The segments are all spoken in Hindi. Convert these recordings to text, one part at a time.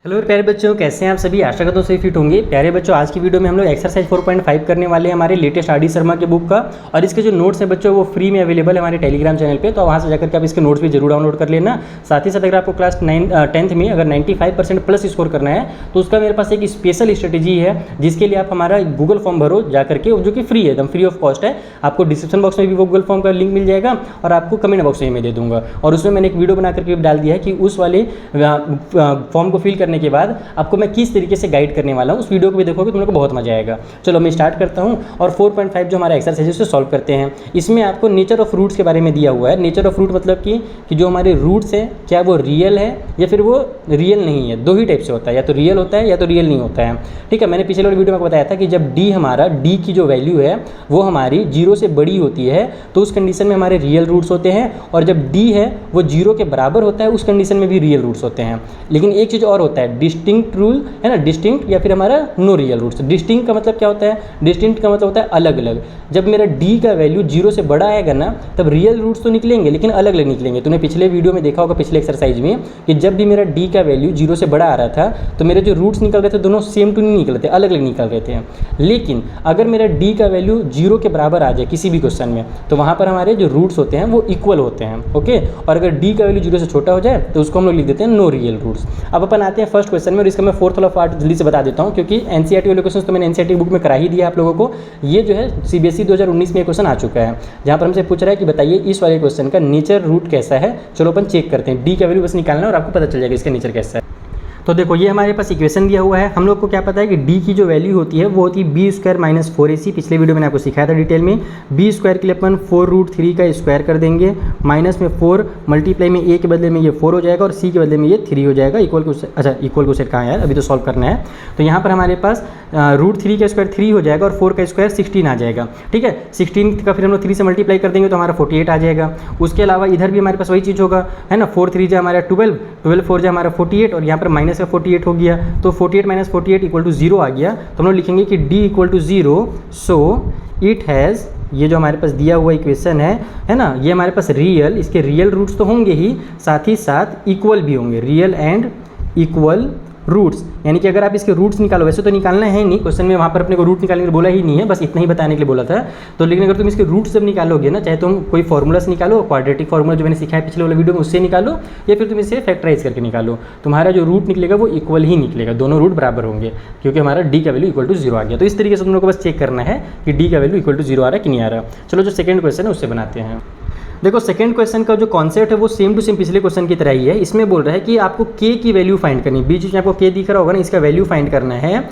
हेलो प्यारे बच्चों, कैसे हैं आप सभी। आशा करता हूं सही फिट होंगे। प्यारे बच्चों, आज की वीडियो में हम लोग एक्सरसाइज 4.5 करने वाले हैं हमारे लेटेस्ट आर डी शर्मा के बुक का। और इसके जो नोट्स हैं बच्चों वो फ्री में अवेलेबल है हमारे टेलीग्राम चैनल पे, तो वहाँ से जाकर के आप इसके नोट्स भी जरूर डाउनलोड कर लेना। साथ ही साथ अगर आपको क्लास 10th में अगर 95% प्लस स्कोर करना है तो उसका मेरे पास एक स्पेशल स्ट्रेटेजी है, जिसके लिए आप हमारा गूगल फॉर्म भरो जा करके, जो कि फ्री है, एकदम फ्री ऑफ कॉस्ट है। आपको डिस्क्रिप्शन बॉक्स में भी वो गूगल फॉर्म का लिंक मिल जाएगा और आपको कमेंट बॉक्स में मैं दे दूंगा। और उसमें मैंने एक वीडियो बना करके डाल दिया है कि उस वाले फॉर्म को फिल करने के बाद आपको मैं किस तरीके से गाइड करने वाला हूँ। उस वीडियो को भी देखोगे तुम लोग को बहुत मजा आएगा। चलो मैं स्टार्ट करता हूँ और 4.5 जो हमारा एक्सरसाइज है उसे सॉल्व करते हैं। इसमें आपको नेचर ऑफ रूट्स के बारे में दिया हुआ है। नेचर ऑफ रूट मतलब कि जो हमारे रूट्स हैं क्या वो रियल है या फिर वो रियल नहीं है। दो ही टाइप से होता है, या तो रियल होता है या तो रियल नहीं होता है। ठीक है, मैंने पिछले वाले वीडियो में बताया था कि जब डी की जो वैल्यू है वो हमारी 0 से बड़ी होती है तो उस कंडीशन में हमारे रियल रूट्स होते हैं, और जब डी है वो 0 के बराबर होता है उस कंडीशन में भी रियल रूट्स होते हैं। लेकिन एक चीज़ और होता है, डिस्टिंक्ट रूल है ना, डिस्टिंक्ट या फिर हमारा नो रियल रूट्स। डिस्टिंक्ट का मतलब क्या होता है? डिस्टिंक्ट का मतलब होता है अलग अलग। जब मेरा डी का वैल्यू 0 से बड़ा आएगा ना तब रियल रूट्स तो निकलेंगे लेकिन अलग अलग निकलेंगे। तूने पिछले वीडियो में देखा होगा, पिछले एक्सरसाइज में, कि जब भी मेरा डी का वैल्यू 0 से बड़ा आ रहा था तो मेरे जो रूट्स निकल रहे थे दोनों सेम टू नहीं निकल रहे थे, अलग अलग निकल रहे थे। लेकिन अगर मेरा डी का वैल्यू 0 के बराबर आ जाए किसी भी क्वेश्चन में तो वहाँ पर हमारे जो रूट्स होते हैं वो इक्वल होते हैं। ओके, और अगर डी का वैल्यू 0 से छोटा हो जाए तो उसको हम लोग लिख देते हैं नो रियल रूट्स। अब अपन आते हैं फर्स्ट क्वेश्चन में, और इसका मैं फोर्थ वाला पार्ट जल्दी से बता देता हूँ क्योंकि एनसीईआरटी वाले क्वेश्चन तो मैंने एनसीईआरटी बुक में करा ही दिया आप लोगों को। ये जो है सीबीएसई 2019 में क्वेश्चन आ चुका है, जहाँ पर हमसे पूछ रहा है कि बताइए इस वाले क्वेश्चन का नेचर रूट कैसा है। चलो अपन चेक करते हैं। डी का वैल्यू बस निकालना है और आपको पता चल जाएगा इसका नेचर कैसा है। तो देखो ये हमारे पास इक्वेशन दिया हुआ है। हम लोग को क्या पता है कि डी की जो वैल्यू होती है वो होती है बी स्क्वायर माइनस 4ac। पिछले वीडियो में मैंने आपको सिखाया था डिटेल में। बी स्क्वायर के लिए अपन 4√3 का स्क्वायर कर देंगे, माइनस में 4 मल्टीप्लाई में ए के बदले में ये 4 हो जाएगा और सी के बदले में ये 3 हो जाएगा। इक्वल को इक्वल को सेट कहाँ है यार, अभी तो सॉल्व करना है। तो यहाँ पर हमारे पास √3 का स्क्वायर 3 हो जाएगा और 4 का स्क्वायर 16 आ जाएगा। ठीक है, 16 का फिर हम लोग 3 से मल्टीप्लाई कर देंगे तो हमारा 48 आ जाएगा। उसके अलावा इधर भी हमारे पास वही चीज़ होगा, है ना। 4 3 जा हमारा 12, 12 4 जा हमारा 48 और यहाँ पर माइनस का 48 हो गया। तो 48 माइनस 48 इक्वल टू 0 आ गया। तो हम लोग लिखेंगे कि d equal to 0, so it has, ये जो हमारे पास दिया हुआ इक्वेशन है ना, ये हमारे पास रियल, इसके रियल रूट्स तो होंगे ही, साथ ही साथ इक्वल भी होंगे, रियल एंड इक्वल रूट्स। यानी कि अगर आप इसके रूट्स निकालो, वैसे तो निकालना है नहीं, क्वेश्चन में वहाँ पर अपने को रूट निकालने के लिए बोला ही नहीं है, बस इतना ही बताने के लिए बोला था। तो लेकिन अगर तुम इसके रूट्स जब निकालोगे ना, चाहे तुम कोई फॉर्मूला से निकालो, क्वाड्रेटिक फार्मूला जो मैंने सिखाया पिछले वाले वीडियो में उससे निकालो, या फिर तुम इसे फैक्टराइज करके निकालो, तुम्हारा जो रूट निकलेगा वो इक्वल ही निकलेगा, दोनों रूट बराबर होंगे क्योंकि हमारा डी का वैल्यू इक्वल टू 0 आ गया। तो इस तरीके से तुम लोग को बस चेक करना है कि डी का वैल्यू इक्वल टू 0 आ रहा है कि नहीं आ रहा। चलो जो सेकंड क्वेश्चन है उससे बनाते हैं। देखो सेकंड क्वेश्चन का जो कॉन्सेप्ट है वो सेम टू सेम पिछले क्वेश्चन की तरह ही है। इसमें बोल रहा है कि आपको के की वैल्यू फाइंड करनी है। बीच में आपको के दिख रहा होगा ना, इसका वैल्यू फाइंड करना है।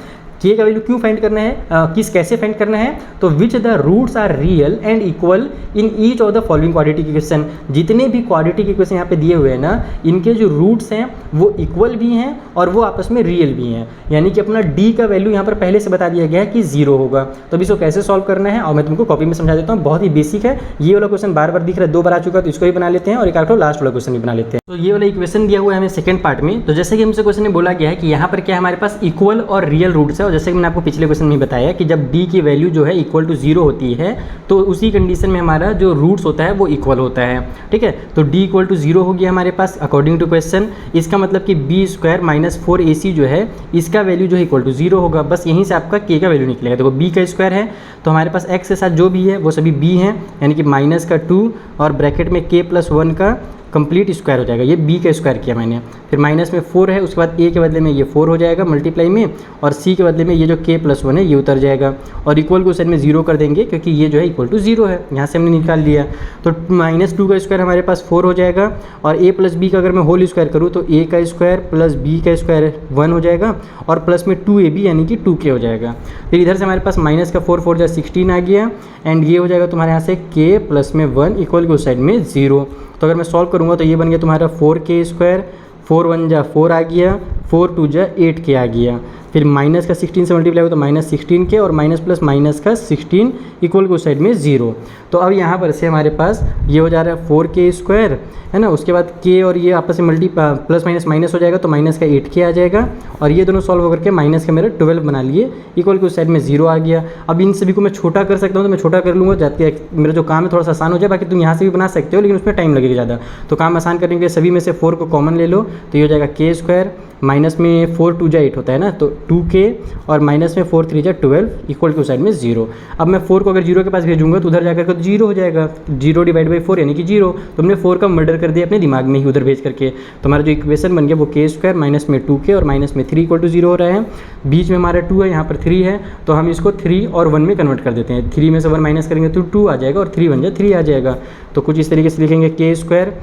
के का वैल्यू क्यों फाइंड करना है, कैसे फाइंड करना है, तो which the roots are real and equal in each of the following quadratic equation. जितने भी क्वाड्रेटिक इक्वेशन यहाँ पे दिए हुए हैं ना, इनके जो रूट्स हैं वो इक्वल भी हैं और वो आपस में रियल भी हैं। यानी कि अपना डी का वैल्यू यहाँ पर पहले से बता दिया गया है कि 0 होगा। तो अब इसको कैसे सॉल्व करना है और मैं तुमको कॉपी में समझा देता हूँ। बहुत ही बेसिक है, ये वाला क्वेश्चन बार बार दिख रहा है, 2 बार आ चुका है, तो इसको ही बना लेते हैं और एक लास्ट वाला क्वेश्चन भी बना लेते हैं। तो ये वाला इक्वेशन दिया हुआ है हमें सेकंड पार्ट में। तो जैसे कि हमसे क्वेश्चन में बोला गया है कि यहाँ पर क्या हमारे पास इक्वल और रियल रूट्स है, और जैसे कि मैंने आपको पिछले क्वेश्चन में बताया कि जब d की वैल्यू जो है इक्वल टू 0 होती है तो उसी कंडीशन में हमारा जो रूट्स होता है वो इक्वल होता है। ठीक है, तो d इक्वल टू 0 हो गया हमारे पास अकॉर्डिंग टू क्वेश्चन। इसका मतलब कि बी स्क्वायर माइनस 4ac जो है इसका वैल्यू जो है इक्वल टू 0 होगा। बस यहीं से आपका k का वैल्यू निकलेगा। देखो b का स्क्वायर है तो हमारे पास x के साथ जो भी है वो सभी b हैं, यानी कि माइनस का 2 और ब्रैकेट में k प्लस 1 का कंप्लीट स्क्वायर हो जाएगा। ये b का स्क्वायर किया मैंने, फिर माइनस में 4 है, उसके बाद a के बदले में ये 4 हो जाएगा मल्टीप्लाई में, और c के बदले में ये जो k प्लस 1 है ये उतर जाएगा, और इक्वल को साइड में 0 कर देंगे क्योंकि ये जो है इक्वल टू 0 है, यहाँ से हमने निकाल लिया। तो -2 का स्क्वायर हमारे पास 4 हो जाएगा, और a प्लस b का अगर मैं होल स्क्वायर करूँ तो a का स्क्वायर प्लस b का स्क्वायर 1 हो जाएगा, और प्लस में 2ab यानी कि 2k हो जाएगा। फिर इधर से हमारे पास माइनस का 4 4 16 आ गया, एंड ये हो जाएगा तुम्हारे यहाँ से k प्लस में 1 इक्वल को साइड में 0। तो अगर मैं सॉल्व करूँगा तो ये बन गया तुम्हारा 4k स्क्वायर, 4 1 जा 4 आ गया, 4 2 जा 8k आ गया। फिर माइनस का 16 से मल्टीप्लाई हो तो माइनस 16k, और माइनस प्लस माइनस का 16 इक्वल को साइड में 0। तो अब यहाँ पर से हमारे पास ये हो जा रहा है 4k स्क्वायर, है ना। उसके बाद k और ये आपस में प्लस माइनस माइनस हो जाएगा तो माइनस का 8k आ जाएगा, और ये दोनों सॉल्व होकर के माइनस का मेरा 12 बना लिए, इक्वल को साइड में 0 आ गया। अब इन सभी को मैं छोटा कर सकता हूँ तो मैं छोटा कर लूँगा, जाते मेरा जो काम है थोड़ा सा आसान हो जाए। बाकी तुम यहाँ से भी बना सकते हो लेकिन उसमें टाइम लगेगा ज़्यादा। तो काम आसान करने के लिए सभी में से 4 को कॉमन ले लो, तो ये हो जाएगा k स्क्वायर माइनस में 4 2 जा 8 होता है ना, तो 2k और माइनस में 4 3 जा 12 इक्वल टू साइड में 0। अब मैं 4 को अगर 0 के पास भेजूंगा तो उधर जाकर के तो 0 हो जाएगा, 0 डिवाइड बाई 4 यानी कि 0। तो हमने 4 का मर्डर कर दिया अपने दिमाग में ही उधर भेज करके। तो हमारा जो इक्वेशन बन गया वो k स्क्वायर माइनस में 2k और माइनस में 3 इक्वल टू 0 हो रहा है। बीच में हमारा 2 है, यहाँ पर 3 है, तो हम इसको 3 और 1 में कन्वर्ट कर देते हैं। 3 में से 1 माइनस करेंगे तो 2 आ जाएगा और 3 बन जाए 3 आ जाएगा। तो कुछ इस तरीके से लिखेंगे k स्क्वायर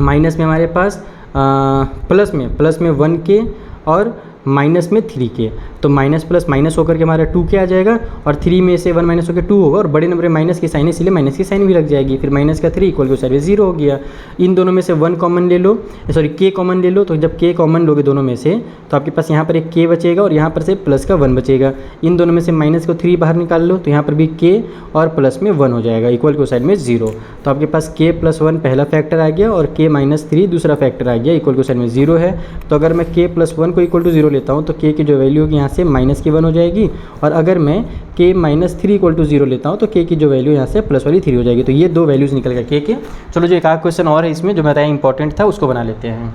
माइनस में हमारे पास प्लस में 1k और माइनस में 3k। तो माइनस प्लस माइनस होकर के हमारा 2k आ जाएगा और 3 में से 1 माइनस होकर 2 होगा और बड़े नंबर में माइनस की साइन है इसलिए माइनस की साइन भी लग जाएगी। फिर माइनस का 3 इक्वल टू साइड में 0 हो गया। इन दोनों में से 1 कॉमन ले लो, सॉरी k कॉमन ले लो। तो जब k कॉमन लोगे दोनों में से तो आपके पास यहाँ पर एक k बचेगा और यहाँ पर से प्लस का 1 बचेगा। इन दोनों में से माइनस को 3 बाहर निकाल लो तो यहाँ पर भी k और प्लस में 1 हो जाएगा इक्वल टू साइड में 0। तो आपके पास k प्लस 1 पहला फैक्टर आ गया और k माइनस 3 दूसरा फैक्टर आ गया इक्वल टू साइड में 0 है। तो अगर मैं k प्लस 1 को इक्वल टू 0 लेता हूँ तो k की जो वैल्यू होगी यहाँ से माइनस की 1 हो जाएगी और अगर मैं k माइनस 3 इक्वल टू 0 लेता हूँ तो k की जो वैल्यू यहाँ से प्लस वाली 3 हो जाएगी। तो ये दो वैल्यूज़ निकल गए k के। चलो जो एक आध क्वेश्चन और है इसमें जो बताया इंपॉर्टेंट था उसको बना लेते हैं।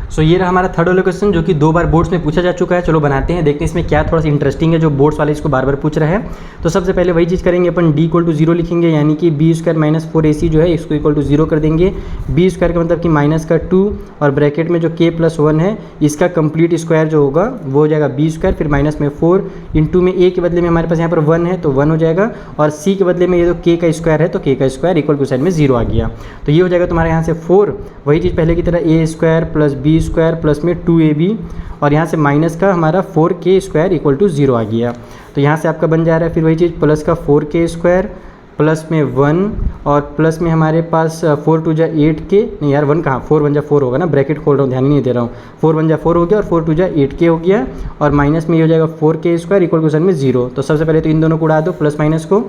सो ये रहा हमारा थर्ड वाला क्वेश्चन जो कि 2 बार बोर्ड्स में पूछा जा चुका है। चलो बनाते हैं, देखते हैं इसमें क्या थोड़ा सा इंटरेस्टिंग है जो बोर्ड्स वाले इसको बार बार पूछ रहे हैं। तो सबसे पहले वही चीज़ करेंगे अपन, d इक्वल टू 0 लिखेंगे यानी कि b स्क्वायर माइनस 4ac जो है इसको इक्वल टू 0 कर देंगे। b स्क्वायर का मतलब कि माइनस का 2 और ब्रैकेट में जो k प्लस 1 है इसका कंप्लीट स्क्वायर जो होगा वो हो जाएगा b स्क्वायर, फिर माइनस में 4 इंटू में a के बदले में हमारे पास यहाँ पर 1 है तो 1 हो जाएगा और c के बदले में ये जो k का स्क्वायर है तो k का स्क्वायर इक्वल टू साइड में 0 आ गया। तो ये हो जाएगा तुम्हारे यहाँ से 4, वही चीज़ पहले की तरह a square plus b square plus में 2ab और यहाँ से माइनस का हमारा 4k स्क्वायर इक्वल टू 0 आ गया। तो यहाँ से आपका बन जा रहा है फिर वही चीज़ प्लस का 4k स्क्वायर प्लस में 1 और प्लस में हमारे पास 4 2 जा 8k, नहीं यार 1 कहाँ, 4 1 जा 4 होगा ना, ब्रैकेट खोल रहा हूँ ध्यान ही नहीं दे रहा हूँ। 4 1 जा 4 हो गया और 4 2 जा 8k हो गया और माइनस में ये हो जाएगा 4k square equal to sign में 0। तो सबसे पहले तो इन दोनों को उड़ा दो प्लस माइनस को।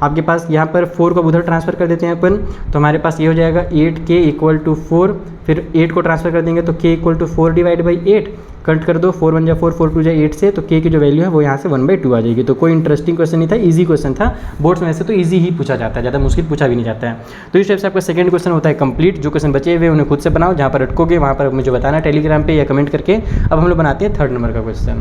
आपके पास यहाँ पर 4 को उधर ट्रांसफ़र कर देते हैं अपन, तो हमारे पास ये हो जाएगा 8k इक्वल टू 4, फिर 8 को ट्रांसफ़र कर देंगे तो k equal to 4 divide by 8, cut कर दो 4 1 जा 4 4 2 जा 8 से, तो k की जो वैल्यू है वो यहाँ से 1/2 आ जाएगी। तो कोई इंटरेस्टिंग क्वेश्चन नहीं था, इजी क्वेश्चन था। बोर्ड्स में वैसे तो इजी ही पूछा जाता है, ज़्यादा मुश्किल पूछा भी नहीं जाता है। तो इस टाइप से आपका सेकंड क्वेश्चन होता है कंप्लीट। जो क्वेश्चन बचे हुए उन्हें खुद से बनाओ, जहाँ पर अटकोगे वहाँ पर मुझे बताना टेलीग्राम पे या कमेंट करके। अब हम लोग बनाते हैं थर्ड नंबर का क्वेश्चन।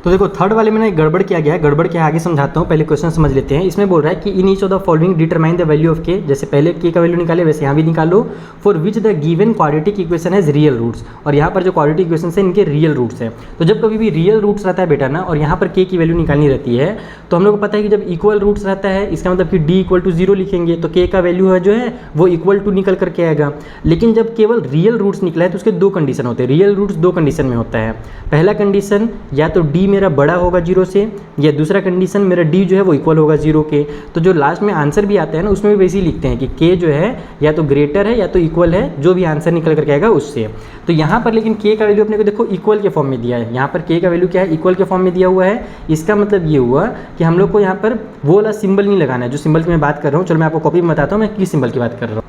तो देखो थर्ड वाले में ना गड़बड़ किया गया है, गड़बड़ क्या आगे समझाता हूँ, पहले क्वेश्चन समझ लेते हैं। इसमें बोल रहा है कि इन each of the following determine the value of k, जैसे पहले k का वैल्यू निकाले वैसे यहाँ भी निकालो, for which the given quadratic equation has real roots, और यहाँ पर जो क्वाड्रेटिक इक्वेशन है इनके रियल रूट्स हैं। तो जब कभी भी रियल रूट्स रहता है बेटा ना और यहाँ पर k की वैल्यू निकालनी रहती है तो हम लोग को पता है कि जब इक्वल रूट्स रहता है इसका मतलब कि d इक्वल टू 0 लिखेंगे तो k का वैल्यू है जो है वो इक्वल टू निकल करके आएगा। लेकिन जब केवल रियल रूट्स निकला है तो उसके दो कंडीशन होते हैं। रियल रूट्स दो कंडीशन में होता है। पहला कंडीशन या तो d मेरा बड़ा होगा 0 से, या दूसरा कंडीशन मेरा d जो है वो इक्वल होगा 0 के। तो जो लास्ट में आंसर भी आता है ना उसमें भी वैसे ही लिखते हैं कि k जो है या तो ग्रेटर है या तो इक्वल है, जो भी आंसर निकल करके आएगा उससे। तो यहाँ पर लेकिन k का वैल्यू अपने को देखो इक्वल के फॉर्म में दिया है। यहाँ पर k का वैल्यू क्या है, इक्वल के फॉर्म में दिया हुआ है। इसका मतलब ये हुआ कि हम लोग को यहाँ पर वो वाला सिंबल नहीं लगाना है जो सिंबल की मैं बात कर रहा हूँ। चलो मैं आपको कॉपी में बताता हूँ मैं किस सिंबल की बात कर रहा हूँ।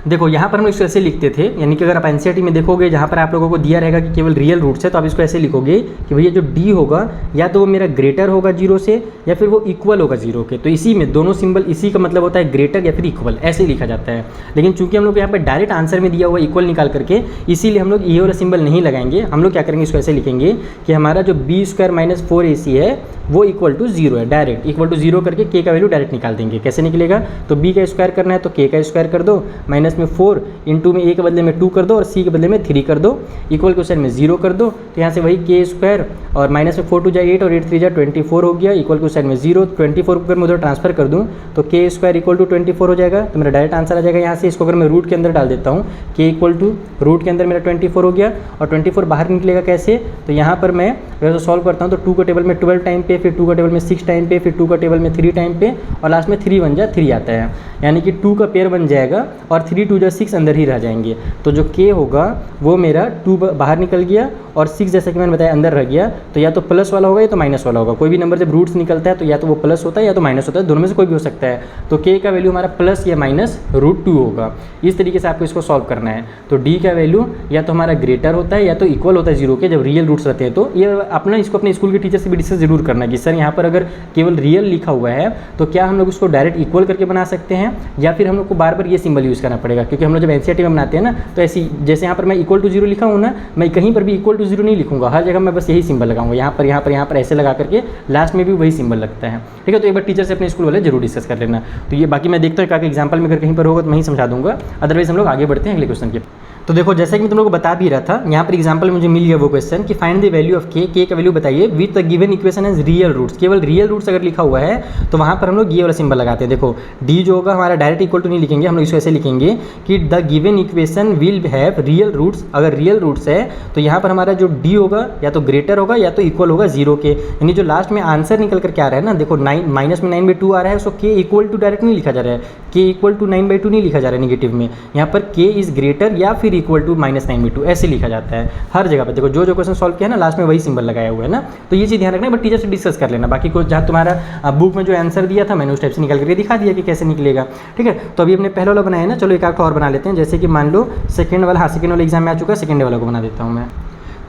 देखो यहाँ पर हम इसको ऐसे लिखते थे, यानी कि अगर आप एनसीईआरटी में देखोगे जहाँ पर आप लोगों को दिया रहेगा कि केवल रियल रूट्स है तो आप इसको ऐसे लिखोगे कि भैया जो d होगा या तो वो मेरा ग्रेटर होगा 0 से या फिर वो इक्वल होगा 0 के। तो इसी में दोनों सिंबल इसी का मतलब होता है ग्रेटर या फिर इक्वल, ऐसे ही लिखा जाता है। लेकिन चूंकि हम लोग यहाँ पर डायरेक्ट आंसर में दिया हुआ इक्वल निकाल करके इसीलिए हम लोग ये वाला सिंबल नहीं लगाएंगे। हम लोग क्या करेंगे, इसको ऐसे लिखेंगे कि हमारा जो b स्क्वायर माइनस 4ac है वो इक्वल टू 0 है। डायरेक्ट इक्वल टू 0 करके k का वैल्यू डायरेक्ट निकाल देंगे। कैसे निकलेगा, तो b का स्क्वायर करना है तो k का स्क्वायर कर दो, माइनस में 4 इंटू में a के बदले में 2 कर दो और c के बदले में 3 कर दो, इक्वल क्वेश्चन में 0 कर दो। तो यहाँ से वही k स्क्वायर और माइनस में 4 2 जा 8 और 8 3 जा 24 हो गया, इक्वल क्वेश्चन में 0। 24 को अगर मैं उधर ट्रांसफर कर दूँ तो k स्क्वायर इक्वल टू 24 हो जाएगा। तो मेरा डायरेक्ट आंसर आ जाएगा यहाँ से। इसको अगर मैं रूट के अंदर डाल देता हूँ k इक्वल टू रूट के अंदर मेरा 24 हो गया और 24 बाहर निकलेगा कैसे, तो यहाँ पर मैं अगर सॉल्व करता हूँ तो 2 का टेबल में 12 टाइम पे, फिर 2 का टेबल में 6 टाइम पे, फिर 2 का टेबल में 3 टाइम पे और लास्ट में 3 1 जा 3 आता है, यानी कि 2 का पेयर बन जाएगा और 3 2 जा 6 अंदर ही रह जाएंगे। तो जो k होगा वो मेरा 2 बाहर निकल गया और 6 जैसा कि मैंने बताया अंदर रह गया। तो या तो प्लस वाला होगा या तो माइनस वाला होगा। कोई भी नंबर जब रूट्स निकलता है तो या तो वो प्लस होता है या तो माइनस होता है, दोनों में से कोई भी हो सकता है। तो k का वैल्यू हमारा प्लस या माइनस √2 होगा। इस तरीके से आपको इसको सॉल्व करना है। तो d का वैल्यू या तो हमारा ग्रेटर होता है या तो इक्वल होता है 0 के, जब रियल रूट्स रहते हैं। तो ये अपना इसको अपने स्कूल के टीचर से भी डिस्कस जरूर करना करना कि सर यहाँ पर अगर केवल रियल लिखा हुआ है तो क्या हम लोग उसको डायरेक्ट इक्वल करके बना सकते हैं या फिर हम लोग को बार बार ये सिंबल यूज़ करना पड़ेगा, क्योंकि हम लोग जब एनसीईआरटी में बनाते हैं ना तो ऐसी जैसे यहाँ पर मैं इक्वल टू 0 लिखा हूँ ना, मैं कहीं पर भी इक्वल टू 0 नहीं लिखूंगा, हर जगह मैं बस यही सिंबल लगाऊंगा, यहाँ पर ऐसे लगा करके लास्ट में भी वही सिंबल लगता है। ठीक है, तो एक बार टीचर से अपने स्कूल वाले जरूर डिस्कस कर लेना। तो ये बाकी मैं देखता हूँ कि एग्जाम्पल में अगर कहीं पर होगा तो मैं ही समझा दूंगा, अदरवाइज हम लोग आगे बढ़ते हैं अगले क्वेश्चन के। तो देखो जैसा कि मैं तुम लोग को बता भी रहा था, यहाँ पर एग्जांपल मुझे मिल गया वो क्वेश्चन कि फाइंड द वैल्यू ऑफ के का वैल्यू बताइए with the given equation as real roots. केवल रियल रूट्स अगर लिखा हुआ है तो वहाँ पर हम लोग ये वाला सिंबल लगाते हैं। देखो डी जो होगा हमारा डायरेक्ट इक्वल टू नहीं लिखेंगे, हम लोग इसको ऐसे लिखेंगे कि the given equation will have real roots. अगर रियल रूट्स है तो यहाँ पर हमारा जो डी होगा या तो ग्रेटर होगा या तो इक्वल होगा 0 के, यानी जो लास्ट में आंसर निकल कर क्या आ रहा है ना, देखो 9 माइनस में 9/2 आ रहा है, उसको के इक्वल टू डायरेक्ट नहीं लिखा जा रहा है, के इक्वल टू 9/2 नहीं लिखा जा रहा है निगेटिव में, यहाँ पर के इज ग्रेटर या फिर इक्वल टू -9/2 ऐसे लिखा जाता है हर जगह पर। देखो जो क्वेश्चन सॉल्व किया है ना लास्ट में वही सिंबल लगाया हुआ है ना, तो ये चीज़ ध्यान रखना है, बट टीचर से डिस्कस कर लेना। बाकी कुछ जहाँ तुम्हारा बुक में जो आंसर दिया था मैंने उस टाइप से निकाल करके दिखा दिया कि कैसे निकलेगा। ठीक है, तो अभी अपने पहले वाला बनाया ना, चलो एक आध और बना लेते हैं। जैसे कि मान लो सेकंड वाला, सेकंड वाला एग्जाम में आ चुका है, सेकंड वाला को बना देता हूँ मैं।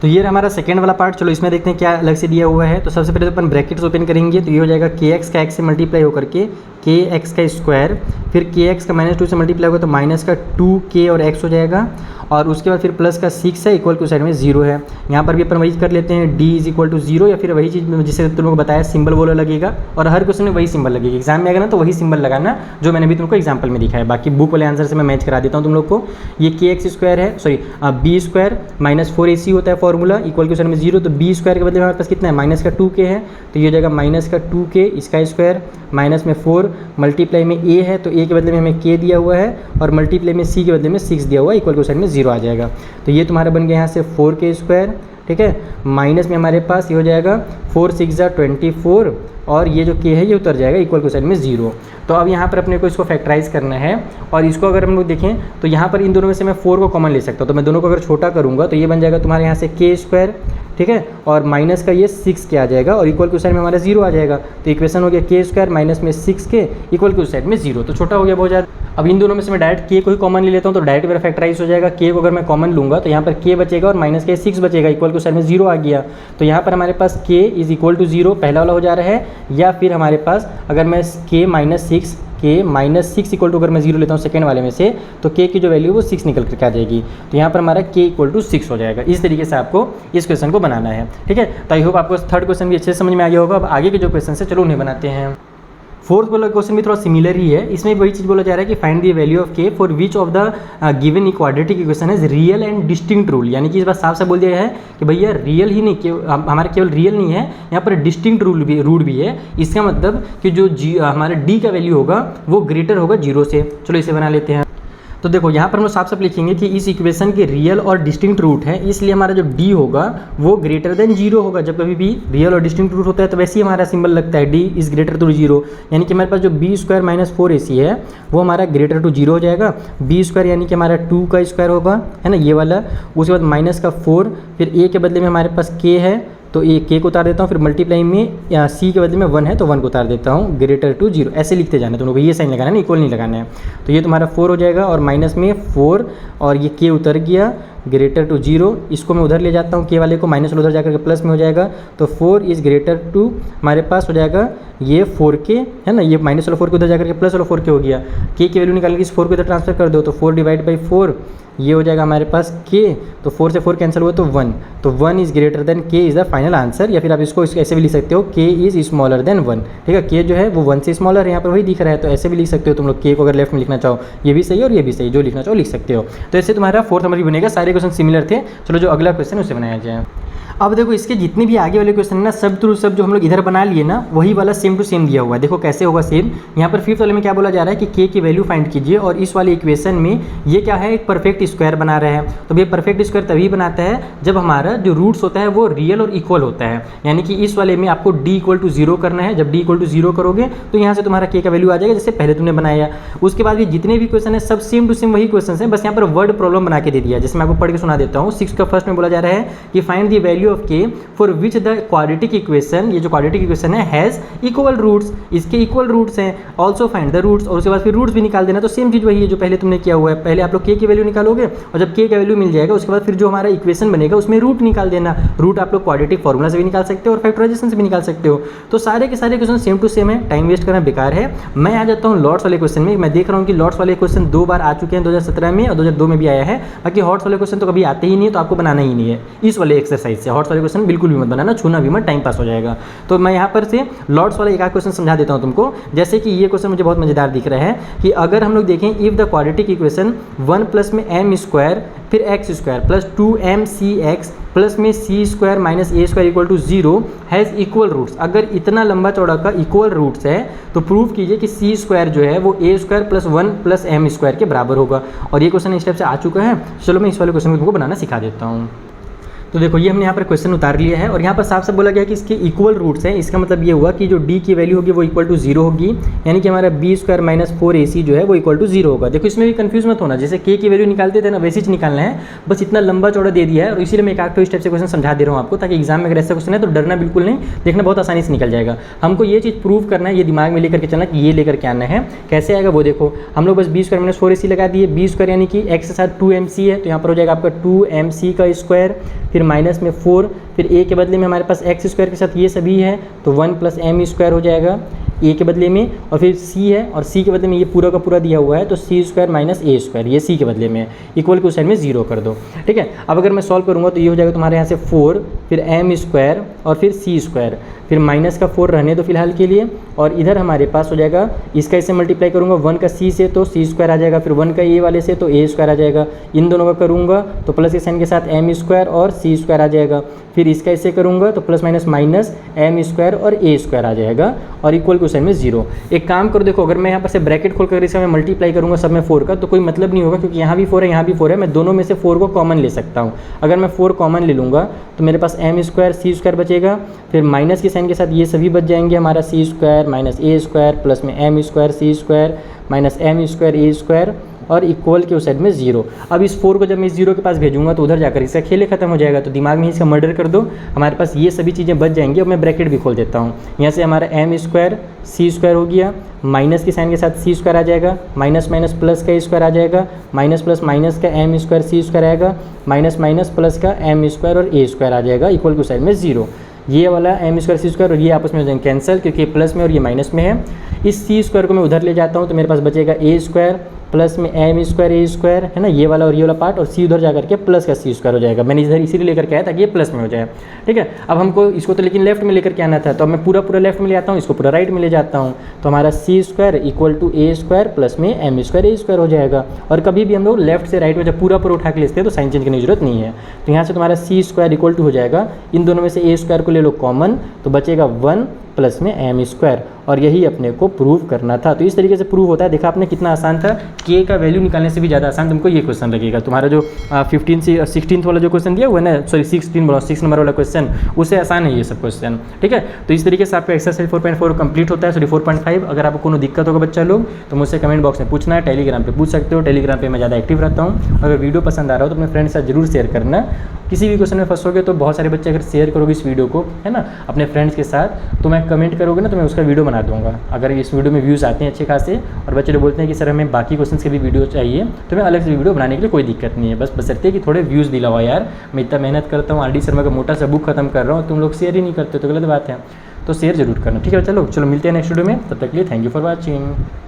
तो ये हमारा सेकंड वाला पार्ट, चलो इसमें देखते हैं क्या अलग से दिया हुआ है। तो सबसे पहले तो अपन ब्रैकेट्स ओपन करेंगे, तो ये हो जाएगा के एक्स का एक्स से मल्टीप्लाई होकर के के एक्स का स्क्वायर, फिर के एक्स का -2 से मल्टीप्लाई होगा तो माइनस का 2k और x हो जाएगा, और उसके बाद फिर प्लस का 6 है, इक्वल टू साइड में 0 है। यहाँ पर भी अपन वही कर लेते हैं, d इज इक्वल टू 0 या फिर वही चीज़ जिसे तुम लोग को बताया सिंबल वो लगेगा, और हर क्वेश्चन में वही सिंबल लगेगा। एग्जाम में आएगा ना तो वही सिंबल लगाना जो मैंने भी तुमको एग्जाम्पल में दिखाया। बाकी बुक वाले आंसर से मैं मैच करा देता हूँ तुम लोग को। ये के एक्स स्क्वायर है, सॉरी बी स्क्वायर -4ac होता है फॉर्मूला, इक्वल टू साइड में 0, तो बी स्क्वायर के बदले हमारे पास कितना है माइनस का 2k है, तो ये हो जाएगा माइनस का 2k इसका स्क्वायर, माइनस में 4 मल्टीप्लाई में a है तो a के बदले में हमें k दिया हुआ है, और मल्टीप्लाई में c के बदले में 6 दिया हुआ है, इक्वल टू साइड में 0 आ जाएगा। तो ये तुम्हारा बन गया यहाँ से 4k स्क्वायर। ठीक है, माइनस में हमारे पास ये हो जाएगा 4 6 24, और ये जो k है ये उतर जाएगा इक्वल टू साइड में 0। तो अब यहाँ पर अपने को इसको फैक्टराइज करना है, और इसको अगर हम लोग देखें तो यहाँ पर इन दोनों में से मैं 4 को कॉमन ले सकता हूँ, तो मैं दोनों को अगर छोटा करूँगा तो ये बन जाएगा तुम्हारे यहाँ से k स्क्वायर। ठीक है, और माइनस का ये 6 के आ जाएगा, और इक्वल टू साइड में हमारा 0 आ जाएगा। तो इक्वेशन हो गया k स्क्वायर माइनस में 6k इक्वल टू साइड में 0, तो छोटा हो गया बहुत ज़्यादा। अब इन दोनों में से मैं डायरेक्ट k को ही कॉमन ले लेता हूँ, तो डायरेक्ट मेरा फैक्टराइज हो जाएगा। k को अगर मैं कॉमन लूँगा तो यहाँ पर k बचेगा और माइनस के 6 बचेगा, इक्वल टू साइड में 0 आ गया। तो यहाँ पर हमारे पास k इज इक्वल टू 0 पहला वाला हो जा रहा है, या फिर हमारे पास अगर मैं k -6 इक्वल टू अगर मैं 0 लेता हूँ सेकेंड वाले में से, तो k की जो वैल्यू वो 6 निकल करके आ जाएगी। तो यहाँ पर हमारा k इक्वल टू 6 हो जाएगा। इस तरीके से आपको इस क्वेश्चन को बनाना है। ठीक है, तो आई होप आपको थर्ड क्वेश्चन भी अच्छे से समझ में आ गया होगा। अब आगे के जो क्वेश्चन है चलो उन्हें बनाते हैं। फोर्थ वाला क्वेश्चन भी थोड़ा सिमिलर ही है, इसमें वही चीज़ बोला जा रहा है कि find the value of k for which of the given quadratic equation is real and distinct rule. यानी कि इस बात साफ साफ बोल दिया है कि भैया रियल ही नहीं, हमारा केवल रियल नहीं है, यहाँ पर डिस्टिंक्ट रूल भी है। इसका मतलब कि जो हमारा d का वैल्यू होगा वो ग्रेटर होगा 0 से। चलो इसे बना लेते हैं। तो देखो यहाँ पर हम साफ साफ लिखेंगे कि इस इक्वेशन के रियल और डिस्टिंक्ट रूट है, इसलिए हमारा जो d होगा वो ग्रेटर देन 0 होगा। जब कभी भी रियल और डिस्टिंक्ट रूट होता है तो वैसे ही हमारा सिंबल लगता है d इज ग्रेटर टू 0, यानी कि हमारे पास जो b स्क्वायर माइनस 4ac है वो हमारा ग्रेटर टू 0 हो जाएगा। b स्क्वायर यानी कि हमारा 2 का स्क्वायर होगा, है ना ये वाला। उसके बाद माइनस का 4, फिर a के बदले में हमारे पास k है तो ए k को उतार देता हूँ, फिर मल्टीप्लाई में या c के बदले में 1 है तो 1 को उतार देता हूँ, ग्रेटर टू 0 ऐसे लिखते जाना है। तुम लोग ये साइन लगाना है, इक्वल नहीं लगाना है। तो ये तुम्हारा 4 हो जाएगा, और माइनस में 4 और ये k उतर गया ग्रेटर टू 0, इसको मैं उधर ले जाता हूँ k वाले को, माइनस उधर जाकर के प्लस में हो जाएगा। तो 4 इज ग्रेटर टू हमारे पास हो जाएगा ये 4k, है ना, ये माइनस वाला 4 को उधर जाकर के प्लस वाला 4k हो गया। k की वैल्यू निकालने की इस 4 को इधर ट्रांसफर कर दो, तो 4 डिवाइड बाई 4 ये हो जाएगा हमारे पास k, तो 4 से 4 कैंसिल हुआ तो 1, तो 1 is greater than k is the final answer. या फिर आप इसको ऐसे भी लिख सकते हो k इज स्मॉलर देन 1। ठीक है, k जो है वो 1 से स्मॉलर है, यहाँ पर वही दिख रहा है, तो ऐसे भी लिख सकते हो तुम लोग। k को अगर लेफ्ट में लिखना चाहो ये भी सही है और ये भी सही, जो लिखना चाहो लिख सकते हो। तो ऐसे तुम्हारा फोर्थ नंबर भी बनेगा। सारे क्वेश्चन सिमिलर थे। चलो जो अगला क्वेश्चन उसे बनाया जाए। अब देखो इसके जितने भी आगे वाले क्वेश्चन है ना, सब टू सब जो हम लोग इधर बना लिए ना, वही वाला सेम टू सेम दिया हुआ है। देखो कैसे होगा सेम। यहाँ पर फिफ्थ वाले में क्या बोला जा रहा है कि k की वैल्यू फाइंड कीजिए, और इस वाले इक्वेशन में ये क्या है, एक परफेक्ट स्क्वायर बना रहे हैं। तो ये परफेक्ट स्क्वायर तभी बनाता है जब हमारा जो रूट्स होता है वो रियल और इक्वल होता है। यानी कि इस वाले में आपको d इक्वल टू 0 करना है। जब d इक्वल टू 0 करोगे तो यहाँ से तुम्हारा k का वैल्यू आ जाएगा जैसे पहले तुमने बनाया। उसके बाद भी जितने भी क्वेश्चन है सब सेम टू सेम वही क्वेश्चन है, बस यहाँ पर वर्ड प्रॉब्लम बना के दे दिया। जैसे मैं आपको पढ़ के सुना देता हूँ। 6 का फर्स्ट में बोला जा रहा है कि find the value value of K for which the quadratic equation, ये जो क्वाड्रेटिक इक्वेशन है हैज़ इक्वल रूट्स, इसके इक्वल रूट्स हैं, ऑल्सो फाइंड द रूट्स, और उसके बाद फिर रूट्स भी निकाल देना। तो सेम चीज़ वही है जो पहले तुमने किया हुआ है, पहले आप लोग के की वैल्यू निकालोगे और जब के का वैल्यू मिल जाएगा उसके बाद फिर जो हमारा इक्वेशन बनेगा उसमें रूट निकाल देना। रूट आप लोग क्वाड्रेटिक फॉर्मूला से भी निकाल सकते हो और फैक्टराइजेशन से भी निकाल सकते हो। तो सारे के सारे क्वेश्चन सेम टू सेम है, टाइम वेस्ट करना बेकार है। मैं आ जाता हूँ लॉट्स वाले क्वेश्चन में। मैं देख रहा हूँ कि लॉट्स वाले क्वेश्चन 2 बार आ चुके हैं, 2017 में और 2002 में भी आया है। बाकी हॉट्स वाले क्वेश्चन तो कभी आते ही नहीं है, तो आपको बनाना ही नहीं है इस वाले एक्सरसाइज से। हॉट्स वाले क्वेश्चन बिल्कुल भी मत बनाना, छूना भी मत, टाइम पास हो जाएगा। तो मैं यहाँ पर से लॉट्स वाला एक आध क्वेश्चन समझा देता हूँ तुमको। जैसे कि ये क्वेश्चन मुझे बहुत मजेदार दिख रहा है कि अगर हम लोग देखें if the quadratic equation 1 plus में एम स्क्वायर फिर X square plus 2mcx plus में C square minus A square equal to 0 has equal roots, अगर इतना लंबा चौड़ा का इक्वल रूट्स है तो प्रूव कीजिए कि सी स्क्वायर जो है वो A square plus 1 plus M square के बराबर होगा। और ये क्वेश्चन इस टाइप से आ चुका है। चलो मैं इस वाले क्वेश्चन को तुमको बनाना सिखा देता हूँ। तो देखो ये हमने यहाँ पर क्वेश्चन उतार लिया है और यहाँ पर साफ साफ बोला गया कि इसके इक्वल रूट्स हैं। इसका मतलब ये हुआ कि जो d की वैल्यू होगी वो इक्वल टू 0 होगी, यानी कि हमारा b स्क्वायर माइनस 4ac जो है वो इक्वल टू 0 होगा। देखो इसमें भी कंफ्यूज मत होना, जैसे k की वैल्यू निकालते थे ना वैसे ही निकालना है, बस इतना लंबा चौड़ा दे दिया है। और इसीलिए मैं एक आठ स्टेप से क्वेश्चन समझा दे रहा हूँ आपको, ताकि एग्जाम में अगर ऐसा क्वेश्चन है तो डरना बिल्कुल नहीं, देखना बहुत आसानी से निकल जाएगा। हमको ये चीज़ प्रूव करना है, ये दिमाग में लेकर के चलना कि ये लेकर के आना है। कैसे आएगा वो देखो, हम लोग बस b स्क्वायर माइनस 4ac लगा दिए, b स्क्वायर यानी कि x के साथ 2mc है तो यहाँ पर हो जाएगा आपका 2mc का स्क्वायर, फिर माइनस में 4, फिर a के बदले में हमारे पास x स्क्वायर के साथ ये सभी है तो 1 प्लस m स्क्वायर हो जाएगा a के बदले में, और फिर c है और c के बदले में ये पूरा का पूरा दिया हुआ है तो c square minus a square, ये c के बदले में इक्वल के उस साइड में 0 कर दो। ठीक है, अब अगर मैं सॉल्व करूँगा तो ये हो जाएगा तुम्हारे यहाँ से 4 फिर m स्क्वायर और फिर c स्क्वायर, फिर माइनस का 4 रहने दो फिलहाल के लिए, और इधर हमारे पास हो जाएगा इसका इससे मल्टीप्लाई करूँगा 1 का c से तो c स्क्वायर आ जाएगा, फिर 1 का a वाले से तो a स्क्वायर आ जाएगा, इन दोनों का करूँगा तो प्लस के साइन के साथ m स्क्वायर और c स्क्वायर आ जाएगा, फिर इसका इससे करूँगा तो plus minus minus m square और a स्क्वायर आ जाएगा, और इक्वल के साइन में 0। एक काम करो, देखो अगर मैं यहाँ पर से ब्रैकेट खोल कर इसका मैं मल्टीप्लाई करूँगा सब में 4 का तो कोई मतलब नहीं होगा, क्योंकि यहाँ भी 4 है यहाँ भी 4 है, मैं दोनों में से 4 को कॉमन ले सकता हूँ। अगर मैं 4 कॉमन ले लूँगा तो मेरे पास m स्क्वायर c स्क्वायर बचेगा, फिर माइनस के साइन के साथ ये सभी बच जाएंगे हमारा c square minus a square plus में m square c square minus m square a square, और इक्वल के उस साइड में 0। अब इस 4 को जब मैं इस 0 के पास भेजूंगा तो उधर जाकर इसका खेल खत्म हो जाएगा, तो दिमाग में इसका मर्डर कर दो, हमारे पास ये सभी चीज़ें बच जाएंगी। और मैं ब्रैकेट भी खोल देता हूँ, यहाँ से हमारा m स्क्वायर c स्क्वायर हो गया, माइनस के साइन के साथ c स्क्वायर आ जाएगा, माइनस माइनस प्लस का स्क्वायर आ जाएगा, माइनस प्लस माइनस का m स्क्वायर c स्क्वायर आएगा, माइनस माइनस प्लस का m स्क्वायर और a स्क्वायर आ जाएगा, इक्वल के उस साइड में 0। ये वाला m स्क्वायर c स्क्वायर और ये आपस में हो जाएंगे कैंसिल, क्योंकि प्लस में और ये माइनस में है। इस c स्क्वायर को मैं उधर ले जाता हूँ तो मेरे पास बचेगा a स्क्वायर प्लस में m स्क्वायर a स्क्वायर है ना, ये वाला और ये वाला पार्ट, और c उधर जाकर के प्लस का c स्क्वायर हो जाएगा। मैंने इधर इसीलिए लेकर के आया ताकि ये प्लस में हो जाए। ठीक है, अब हमको इसको तो लेकिन लेफ्ट में लेकर के आना था, तो अब मैं पूरा लेफ्ट में ले आता हूँ, इसको पूरा राइट में ले जाता हूँ, तो हमारा c square equal to a square plus में m स्क्वायर a स्क्वायर हो जाएगा। और कभी भी हम लोग लेफ्ट से राइट में जब पूरा उठा के लेते हैं तो साइन चेंज करने की जरूरत नहीं है। तो यहाँ से तुम्हारा c स्क्वायर इक्वल टू हो जाएगा, इन दोनों में से a स्क्वायर को ले लो कॉमन तो बचेगा 1 प्लस में m स्क्वायर, और यही अपने को प्रूव करना था। तो इस तरीके से प्रूव होता है। देखा आपने कितना आसान था, k का वैल्यू निकालने से भी ज़्यादा आसान तुमको ये क्वेश्चन लगेगा। तुम्हारा जो 15 से 16 वाला जो क्वेश्चन दिया हुआ है ना, सॉरी 6 नंबर वाला क्वेश्चन, उससे आसान है ये सब क्वेश्चन। ठीक है, तो इस तरीके से आपका एक्सरसाइज 4.4 कंप्लीट होता है, सॉरी 4.5। अगर आपको कोनो दिक्कत होगा बच्चा लोग तो मुझसे कमेंट बॉक्स में पूछना है, टेलीग्राम पे पूछ सकते हो, टेलीग्राम पे मैं ज़्यादा एक्टिव रहता हूँ। अगर वीडियो पसंद आ रहा हो तो अपने फ्रेंड से जरूर शेयर करना। किसी भी क्वेश्चन में फंसोगे तो बहुत सारे बच्चे अगर शेयर करोगे इस वीडियो को है ना अपने फ्रेंड्स के साथ, तो मैं कमेंट करोगे ना तो मैं उसका वीडियो बना दूंगा। अगर इस वीडियो में व्यूज़ आते हैं अच्छे खासे और बच्चे लोग बोलते हैं कि सर हमें बाकी क्वेश्चन के भी वीडियो चाहिए, तो मैं अलग से वीडियो बनाने के लिए कोई दिक्कत नहीं है। बस बशर्ते कि थोड़े व्यूज़ दिलाओ यार। मैं इतना मेहनत करता हूँ, RD शर्मा का मोटा सा बुक खत्म कर रहा हूँ, तुम लोग शेयर ही नहीं करते तो गलत बात है। तो शेयर जरूर करना। ठीक है, चलो मिलते हैं नेक्स्ट वीडियो में, तब तक के लिए थैंक यू फॉर वॉचिंग।